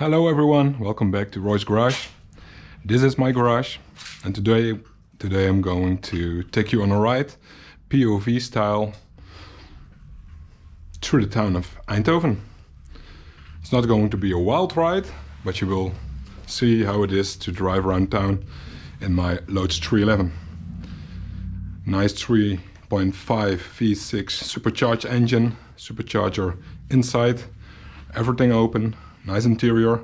Hello everyone, welcome back to Roy's Garage. This is my garage, and today I'm going to take you on a ride, POV style, through the town of Eindhoven. It's not going to be a wild ride, but you will see how it is to drive around town in my Lotus 311. Nice 3.5 V6 supercharged engine, supercharger inside, everything open. Nice interior.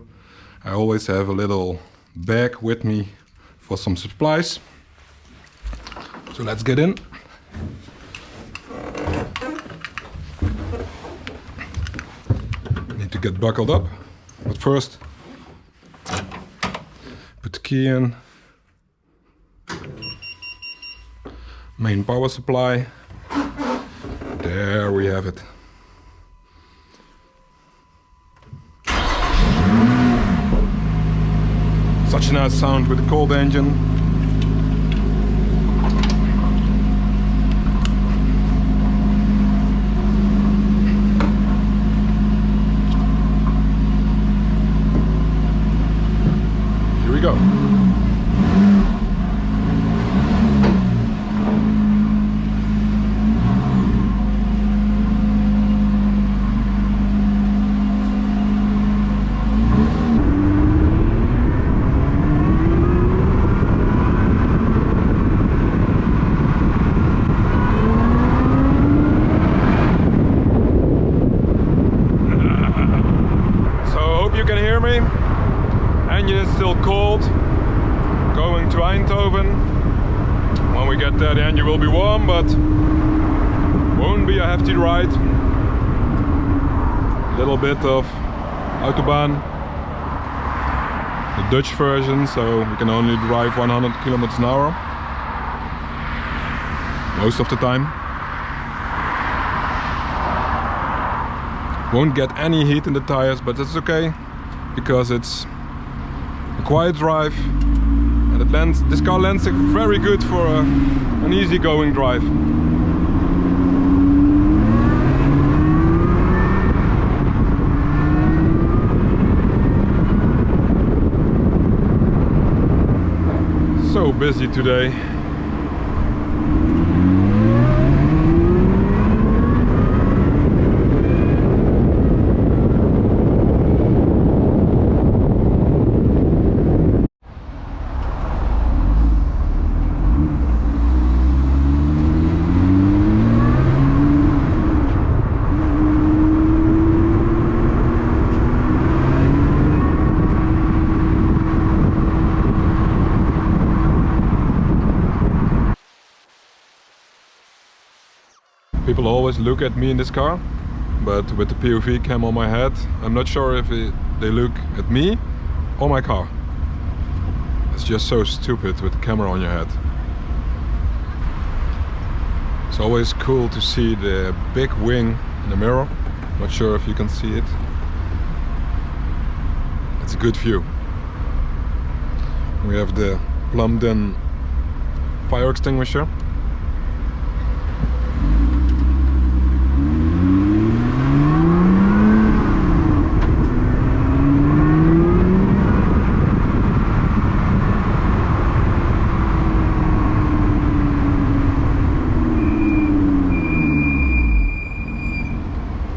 I always have a little bag with me for some supplies. So let's get in. Need to get buckled up. But first, put the key in. Main power supply. There we have it. Such a nice sound with the cold engine. Here we go. Engine is still cold, going to Eindhoven. When we get there the engine will be warm, but won't be a hefty ride. A little bit of Autobahn, the Dutch version, so we can only drive 100 kilometers an hour most of the time. Won't get any heat in the tires, but that's okay, because it's a quiet drive, and this car lends it very good for an easy-going drive. So busy today. People always look at me in this car, but with the POV cam on my head, I'm not sure if they look at me or my car. It's just so stupid with the camera on your head. It's always cool to see the big wing in the mirror. Not sure if you can see it. It's a good view. We have the plumbed in fire extinguisher.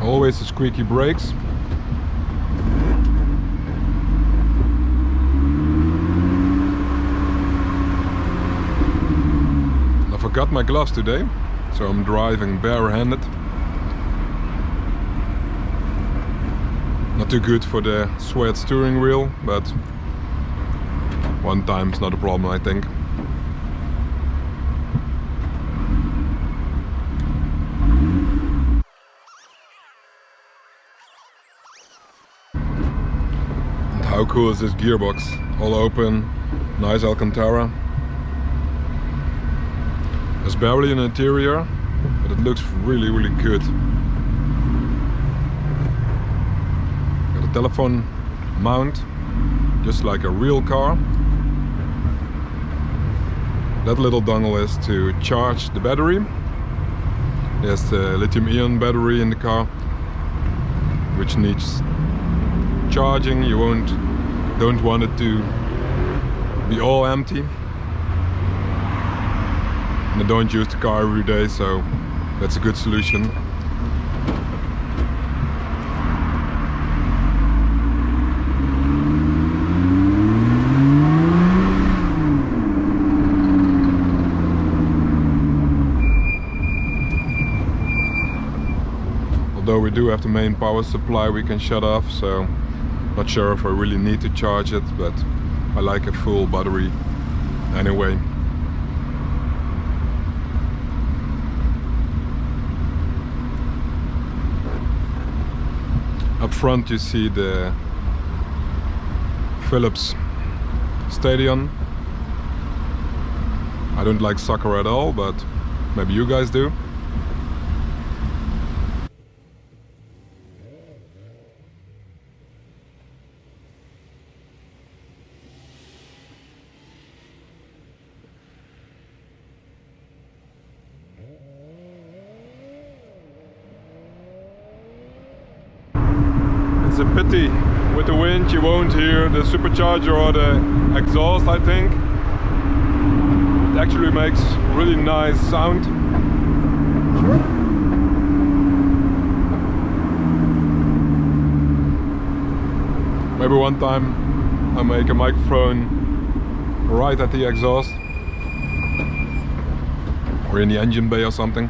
Always the squeaky brakes. I forgot my gloves today, so I'm driving bare-handed. Not too good for the sweat steering wheel, but one time is not a problem, I think. How cool is this gearbox? All open, nice Alcantara. There's barely an interior, but it looks really good. Got a telephone mount, just like a real car. That little dongle is to charge the battery. There's the lithium-ion battery in the car, which needs charging, you don't want it to be all empty. And I don't use the car every day, so that's a good solution. Although we do have the main power supply we can shut off, so not sure if I really need to charge it, but I like a full battery anyway. Up front you see the Philips Stadion. I don't like soccer at all, but maybe you guys do. It's a pity, with the wind you won't hear the supercharger or the exhaust, I think. It actually makes really nice sound. Maybe one time I make a microphone right at the exhaust or in the engine bay or something.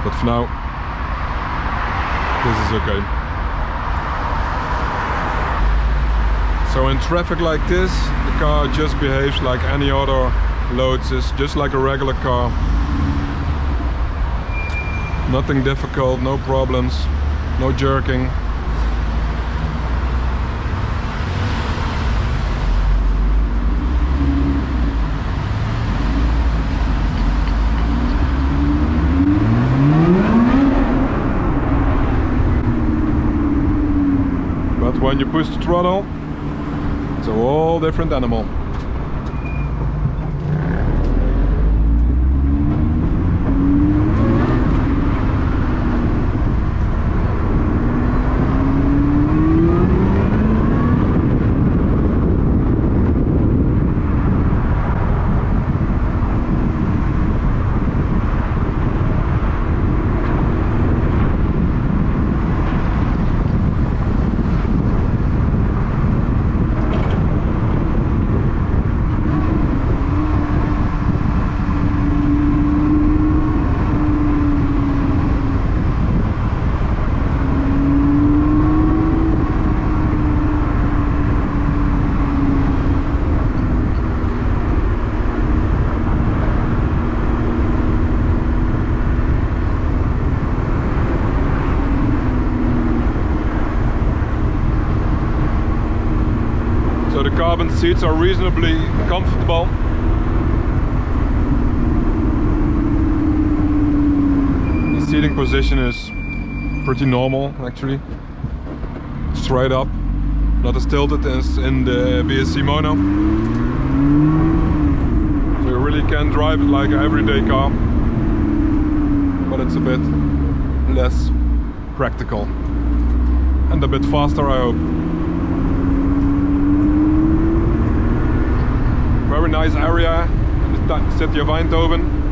But for now, this is okay. So in traffic like this, the car just behaves like any other Lotus, just like a regular car. Nothing difficult, no problems, no jerking. But when you push the throttle, it's a whole different animal. So the carbon seats are reasonably comfortable. The seating position is pretty normal actually. Straight up, not as tilted as in the BSC Mono. So you really can drive it like an everyday car, but it's a bit less practical and a bit faster, I hope. Very nice area in the city of Eindhoven.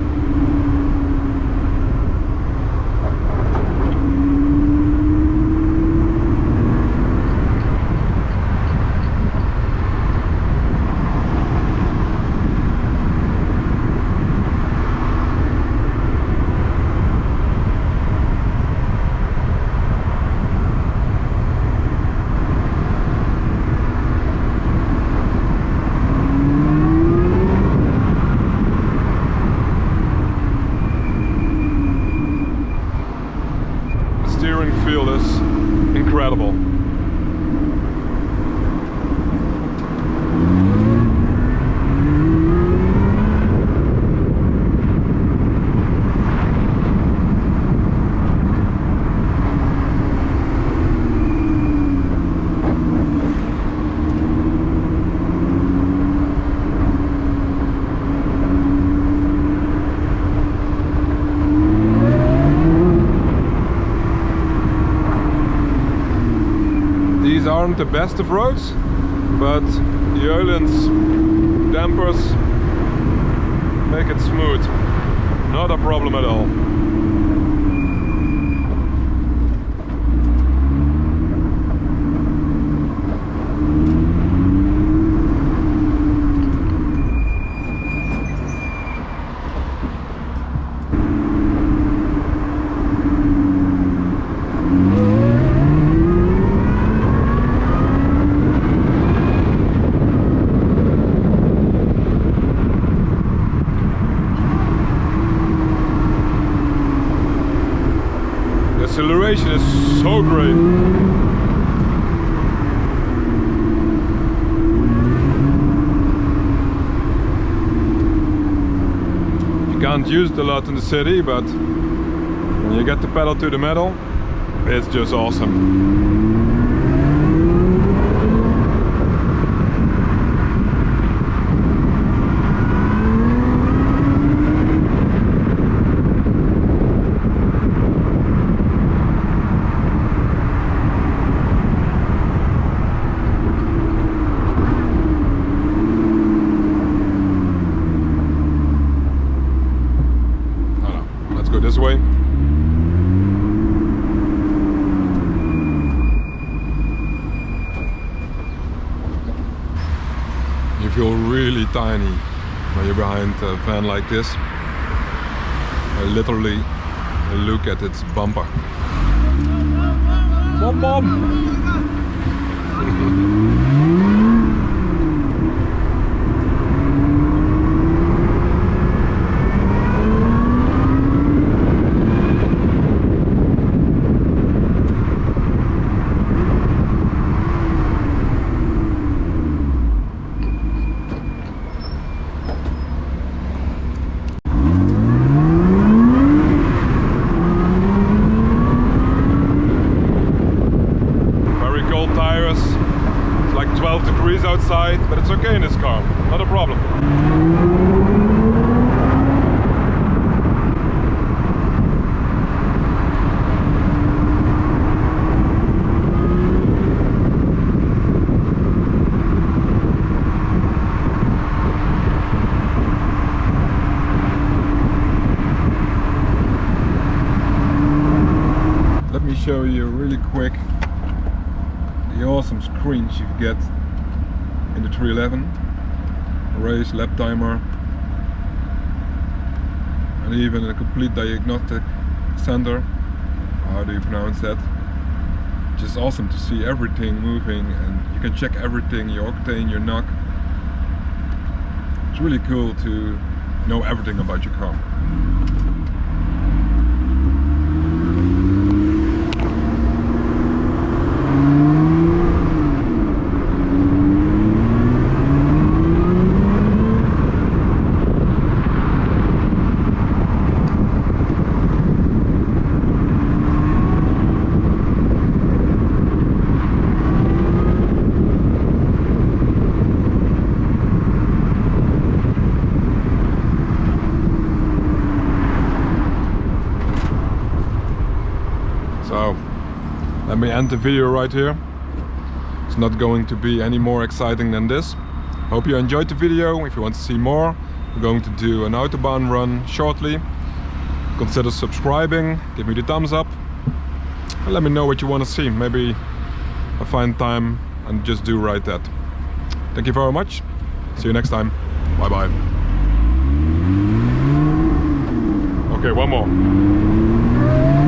isn't the best of roads, but the Öhlins dampers make it smooth. Not a problem at all. Acceleration is so great. You can't use it a lot in the city, but when you get the pedal to the metal, it's just awesome. This way. You feel really tiny when you're behind a van like this. I literally look at its bumper. Bom bom! Tires. It's like 12 degrees outside, but it's okay in this car, not a problem. Let me show you really quick the awesome screens you get in the 311, race, lap timer, and even a complete diagnostic center. How do you pronounce that? Just awesome to see everything moving, and you can check everything, your octane, your knock. It's really cool to know everything about your car. So let me end the video right here. It's not going to be any more exciting than this. Hope you enjoyed the video. If you want to see more, I'm going to do an Autobahn run shortly. Consider subscribing, give me the thumbs up, and let me know what you want to see. Maybe I'll find time and just do right that. Thank you very much. See you next time. Bye bye. Okay, one more.